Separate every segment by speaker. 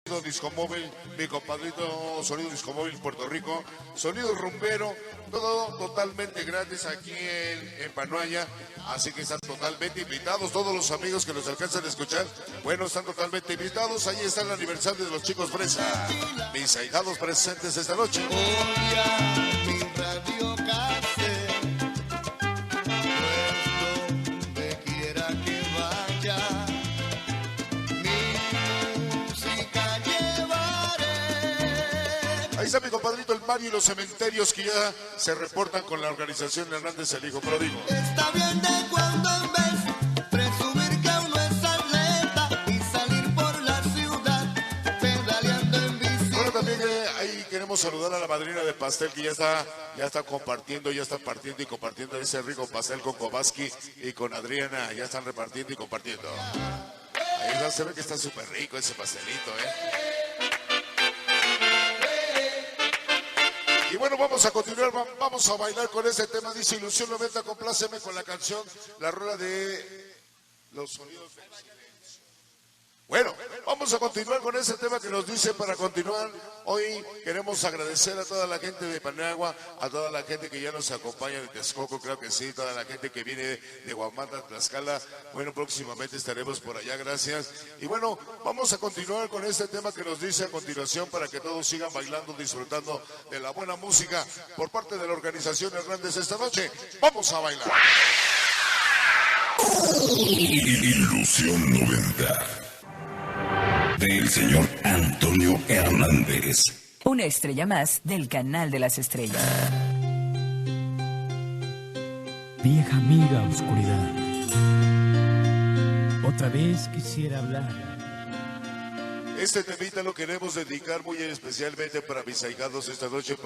Speaker 1: Disco Móvil, mi compadrito Sonido Disco Móvil Puerto Rico, Sonido Rumbero, todo totalmente gratis aquí en Panoaya, así que están totalmente invitados, todos los amigos que nos alcanzan a escuchar, bueno, están totalmente invitados, ahí está el aniversario de los chicos Fresa, mis ahijados presentes esta noche. Ahí está mi compadrito el Mario y los cementerios que ya se reportan con la organización Hernández el Hijo Pródigo.
Speaker 2: Está bien de cuando en vez presumir que uno es atleta y salir por la ciudad pedaleando en bici.
Speaker 1: Bueno, también ahí queremos saludar a la madrina de pastel que ya está compartiendo, ya está partiendo y compartiendo ese rico pastel con Kovaski y con Adriana, ya están repartiendo y compartiendo. Ahí está, se ve que está súper rico ese pastelito, Y bueno, vamos a continuar, vamos a bailar con este tema, dice Ilusión 90, compláceme con la canción, la rola de los sonidos del silencio. Bueno, vamos a continuar con ese tema que nos dice para continuar. Hoy queremos agradecer a toda la gente de Paniagua, a toda la gente que ya nos acompaña de Texcoco, creo que sí, toda la gente que viene de Huamantla, Tlaxcala. Bueno, próximamente estaremos por allá, gracias. Y bueno, vamos a continuar con este tema que nos dice a continuación para que todos sigan bailando, disfrutando de la buena música por parte de la organización Hernández esta noche. ¡Vamos a bailar!
Speaker 3: Ilusión 90 del señor Antonio Hernández.
Speaker 4: Una estrella más del canal de las estrellas.
Speaker 5: Vieja amiga oscuridad, otra vez quisiera hablar.
Speaker 1: Este temita lo queremos dedicar muy especialmente para mis ahijados esta noche,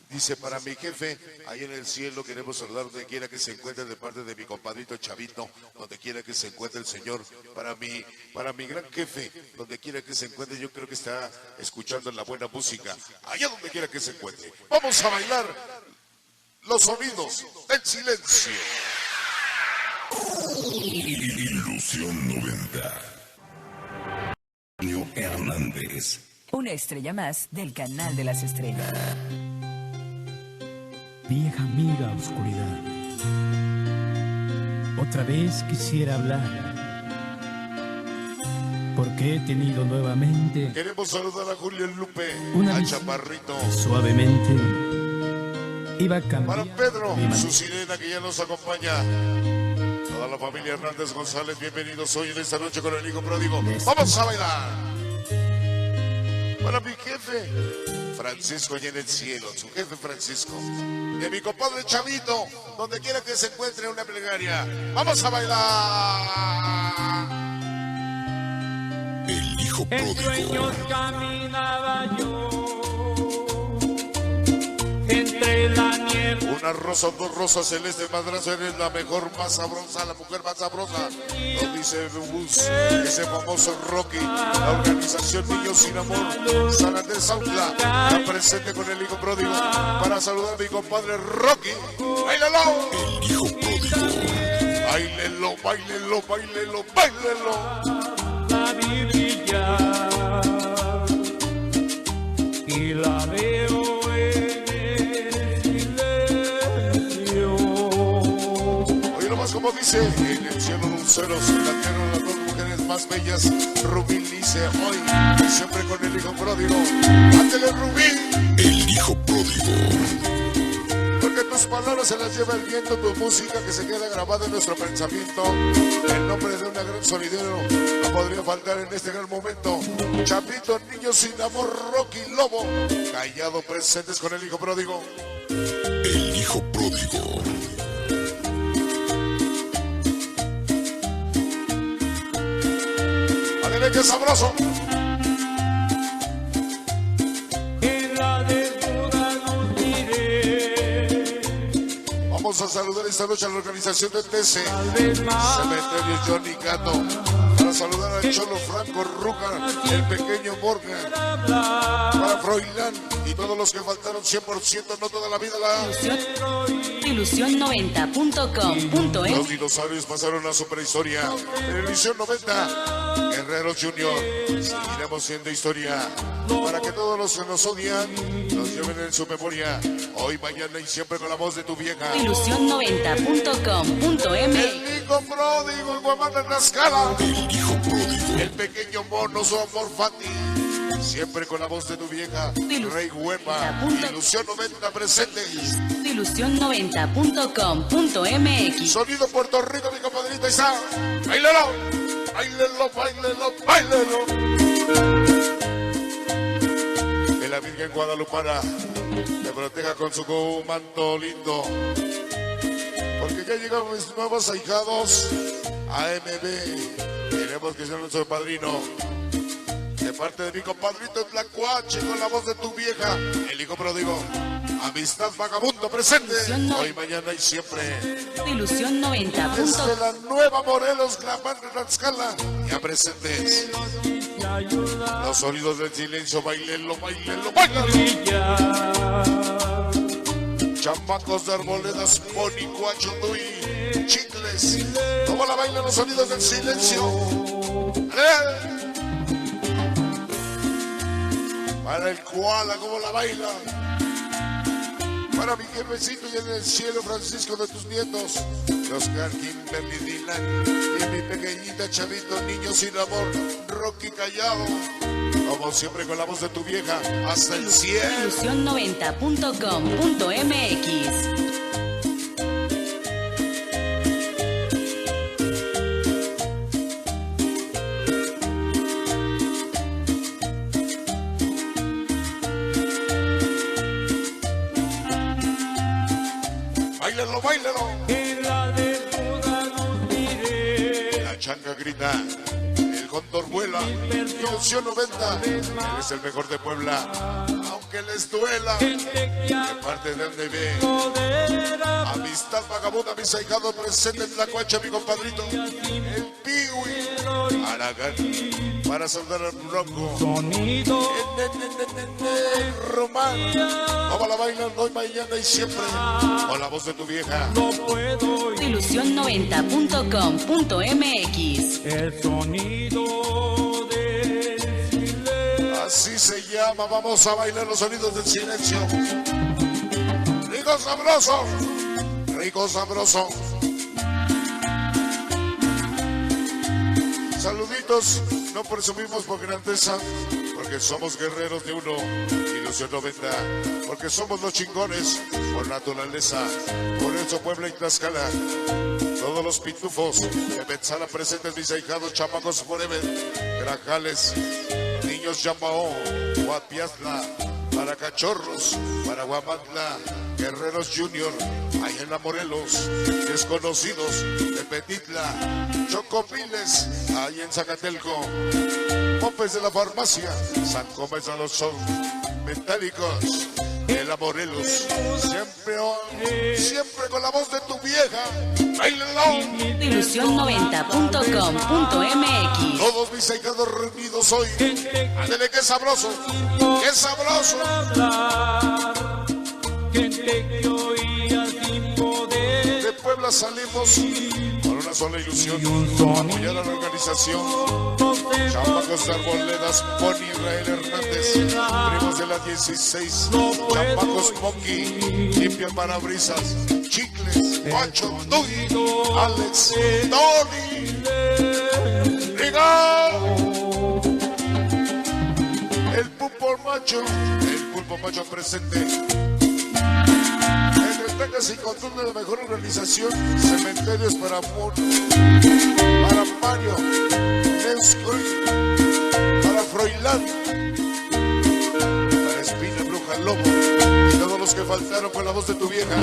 Speaker 1: dice, para mi jefe, ahí en el cielo queremos saludar donde quiera que se encuentre de parte de mi compadrito Chavito, donde quiera que se encuentre el Señor, para mi gran jefe, donde quiera que se encuentre, yo creo que está escuchando la buena música, allá donde quiera que se encuentre. Vamos a bailar los sonidos del silencio.
Speaker 3: Ilusión 90. Antonio Hernández.
Speaker 4: Una estrella más del canal de las estrellas.
Speaker 5: Vieja amiga oscuridad, otra vez quisiera hablar, porque he tenido nuevamente.
Speaker 1: Queremos saludar a Julio Lupe,
Speaker 5: Una
Speaker 1: a
Speaker 5: visita
Speaker 1: Chaparrito,
Speaker 5: suavemente iba a cambiar.
Speaker 1: para Pedro, su sirena que ya nos acompaña. Toda la familia Hernández González, bienvenidos hoy en esta noche con el Hijo Pródigo. ¡Vamos a bailar! Para mi jefe, Francisco allá en el cielo, su jefe Francisco. De mi compadre Chavito, donde quiera que se encuentre una plegaria. ¡Vamos a bailar!
Speaker 3: El Hijo
Speaker 6: En
Speaker 3: Pródigo.
Speaker 6: sueños caminaba yo entre la niebla.
Speaker 1: Una rosa, dos rosas, celeste madrazo, eres la mejor, más sabrosa, la mujer más sabrosa. Lo dice Bus, ese famoso Rocky, la organización Niños Sin Amor, San Andrés Sautla, está presente con el Hijo Pródigo para saludar a mi compadre Rocky. ¡Báilelo!
Speaker 3: El Hijo Pródigo.
Speaker 1: ¡Báilelo, báilelo, báilelo, báilelo!
Speaker 6: La vi brillar y la veo en el silencio.
Speaker 1: Oye, nomás como dice, en el cielo luceros, en la tierra las dos mujeres más bellas, Rubí dice hoy, y siempre con el Hijo Pródigo. ¡Ándele, Rubí!
Speaker 3: El Hijo Pródigo.
Speaker 1: Porque tus palabras se las lleva el viento, tu música que se queda grabada en nuestro pensamiento. El nombre de una gran sonidero no podría faltar en este gran momento. Chapito, Niños Sin Amor, Rocky Lobo, Callado, presentes con el Hijo Pródigo.
Speaker 3: El Hijo Pródigo.
Speaker 1: ¡Adelante, sabroso!
Speaker 6: En la desnuda luz miré.
Speaker 1: Vamos a saludar esta noche a la organización de TC,
Speaker 6: Tal vez más.
Speaker 1: Cementerio Johnny Gato, para saludar a Cholo Franco Ruga, el pequeño Morgan, para Froilán y todos los que faltaron 100%, no toda la vida la...
Speaker 7: Ilusión90.com.m.
Speaker 1: Los dinosaurios pasaron a su prehistoria. En Ilusión 90, Guerreros Junior, seguiremos siendo historia para que todos los que nos odian nos lleven en su memoria. Hoy, mañana y siempre con la voz de tu vieja.
Speaker 7: Ilusión90.com.m.
Speaker 1: El hijo pródigo, el guamán de Tlaxcala.
Speaker 3: El hijo pródigo.
Speaker 1: El pequeño mono, su amor Fati. Siempre con la voz de tu vieja. Rey Huepa. Ilusión 90 presente.
Speaker 7: Ilusión90.com.mx.
Speaker 1: Sonido Puerto Rico, mi compadrita. Ahí está. ¡Báilelo! ¡Báilelo, báilelo, báilelo! Que la Virgen Guadalupana te proteja con su manto lindo. Porque ya llegaron mis nuevos ahijados. AMB. Queremos que sea nuestro padrino. De parte de mi compadrito Tlacuache, con la voz de tu vieja. El hijo pródigo. Amistad vagabundo presente. Hoy, mañana y siempre.
Speaker 7: Ilusión90.
Speaker 1: Desde la nueva Morelos, Glamán de Tlaxcala. Ya presentes. Los sonidos del silencio. Báilenlo, báilenlo, báilenlo. Chamacos de arboledas, Pony, Cuacho, Tui, Chicles. ¿Cómo la bailan los sonidos del silencio? Para el koala, ¿cómo la baila? Para mi jefecito y en el cielo, Francisco de tus nietos. Oscar, Kimberly, Dylan y mi pequeñita chavito, niño sin amor, Rocky Callado. Como siempre con la voz de tu vieja, hasta el cielo.
Speaker 7: Ilusión90.com.mx.
Speaker 1: Báilalo, báilalo.
Speaker 6: En la desnuda nos diré.
Speaker 1: La changa grita, el cóndor vuela. Ilusión 90, eres el mejor de Puebla. Aunque les duela, de parte de MDB. Amistad vagabunda, mis ahijados presentes en la cuacha, mi compadrito. El Piwi, Aragán, para saludar al Bronco.
Speaker 6: Sonido
Speaker 1: El Román, como la bailan hoy, mañana y siempre. Con la voz de tu vieja.
Speaker 6: no puedo oír.
Speaker 7: Ilusión90.com.mx.
Speaker 6: El sonido del silencio.
Speaker 1: Así se llama, vamos a bailar los sonidos del silencio. Rico sabroso, rico sabroso. Saluditos, no presumimos por grandeza, porque somos guerreros de uno. Ilusión 90, porque somos los chingones por naturaleza. Por eso Puebla y Tlaxcala, todos los pitufos de Benzala presentes, mis ahijados, chamacos forever, Grajales, niños Yambao, Guapiazla, para cachorros, para Guamantla, Guerreros Junior, ahí en la Morelos, desconocidos de Petitla, Chocopiles, ahí en Zacatelco, Popes de la Farmacia, San Gómez a los Sol, Metálicos, de la Morelos, siempre con la voz de tu vieja, báilalo.
Speaker 7: Ilusión90.com.mx.
Speaker 1: Todos mis ahijados reunidos hoy, ándale, qué sabroso, qué sabroso.
Speaker 6: Hablar. Gente que oía sin poder.
Speaker 1: De Puebla salimos con una sola ilusión, apoyar a la organización. Chamacos de Arboledas, Pony Israel Hernández, primos de la 16, Chamacos Monkey, Limpia Parabrisas, Chicles, Pacho, Tuy, Alex, Tony, Riga, el pulpo macho presente. En el Texas y control de la mejor organización, Cementerios para Mono, para Mario, Nescoy, para Froilán, para Espina, Bruja, Lobo, y todos los que faltaron con la voz de tu vieja.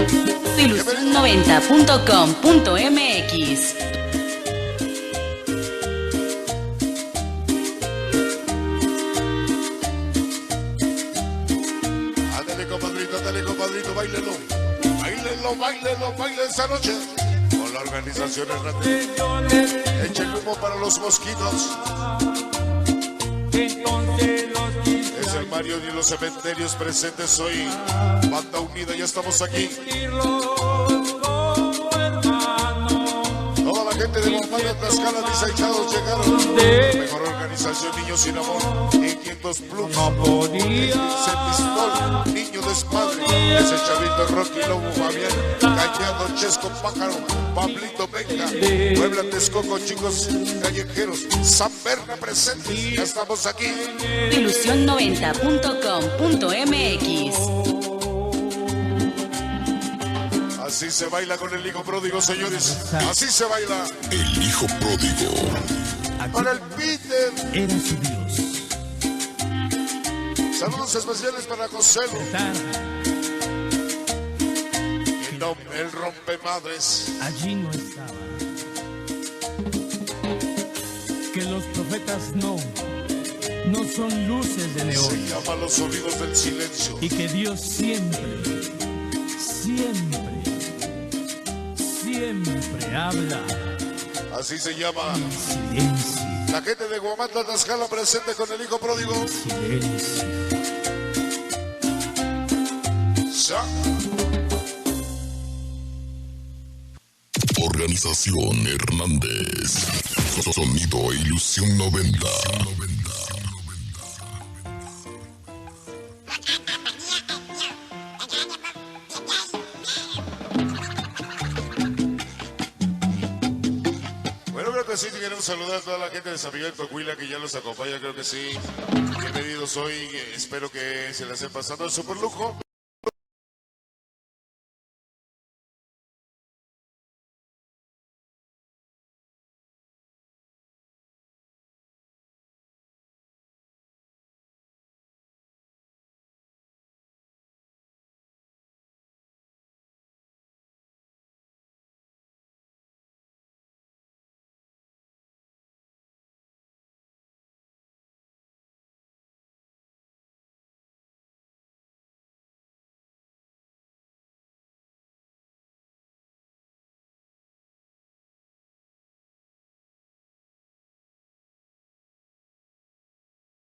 Speaker 7: Ilusión90.com.mx.
Speaker 1: Ándale, compadrito, báilelo, báilelo, báilelo esta noche. Con la organización Hernández. Echen humo para los mosquitos.
Speaker 6: Entonces los
Speaker 1: Es el Mario y los cementerios presentes hoy. Banda unida, ya estamos aquí.
Speaker 6: como hermanos.
Speaker 1: Toda la gente de Guamala, Tlaxcala, desachados llegaron. Mejor organización, Niños sin Amor. 500 Plus.
Speaker 6: No podía.
Speaker 1: Eclipse Pistol, Niño Desmadre. Ese Chavito, Rocky, Lobo, Fabián, Cañado, Chesco, Pájaro, Pablito, Venga. Puebla, Texcoco, chicos callejeros. San Berna presentes. Ya estamos aquí.
Speaker 7: ilusión90.com.mx.
Speaker 1: Así se baila con el hijo pródigo, señores. Así se baila.
Speaker 3: El hijo pródigo.
Speaker 1: Para el Peter.
Speaker 5: Era su Dios.
Speaker 1: Saludos especiales para José.
Speaker 5: Tara,
Speaker 1: El rompemadres.
Speaker 5: allí no estaba. Que los profetas no son luces de
Speaker 1: Se
Speaker 5: neón.
Speaker 1: llama Los Sonidos del Silencio.
Speaker 5: Y que Dios siempre habla
Speaker 1: Así se llama.
Speaker 5: en silencio,
Speaker 1: La gente de Guamantla, Tlaxcala presente con el hijo pródigo.
Speaker 5: silencio.
Speaker 1: Ya.
Speaker 3: Organización Hernández. Sonido e Ilusión 90.
Speaker 1: Bueno, creo que sí, queremos saludar a toda la gente de San Miguel Coahuila que ya los acompaña, creo que sí. Bienvenidos hoy, espero que se la estén pasando de super lujo.